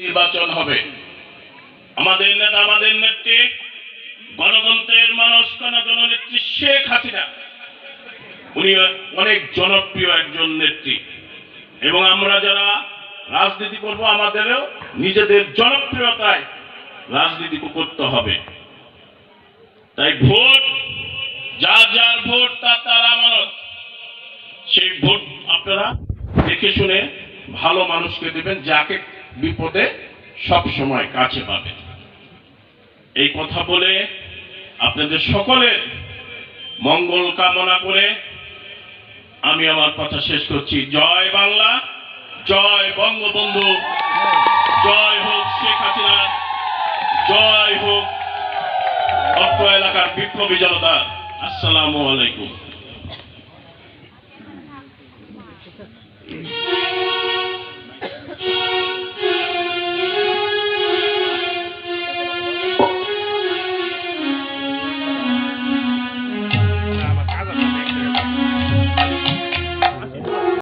নির্বাচন হবে। আমাদের নেতা, আমাদের নেত্রী, গণতন্ত্রের মানুষ জননেত্রী শেখ হাসিনা, উনি অনেক জনপ্রিয় একজন নেত্রী, এবং আমরা যারা রাজনীতি করব আমাদেরও নিজেদের জনপ্রিয়তায় রাজনীতি করতে হবে। তাই ভোট, যার যার ভোট তার আমানত, সেই ভোট আপনারা দেখে শুনে ভালো মানুষকে দেবেন, যাকে বিপদে সব সময় কাছে পাবেন। এই কথা বলে আপনাদের সকলের মঙ্গল কামনা করে আমি আমার কথা শেষ করছি। জয় বাংলা, জয় বঙ্গবন্ধু, জয় হোক শেখ হাসিনা, জয় হোক অত্র এলাকার বিপ্লবী জনতা। আসসালামু আলাইকুম।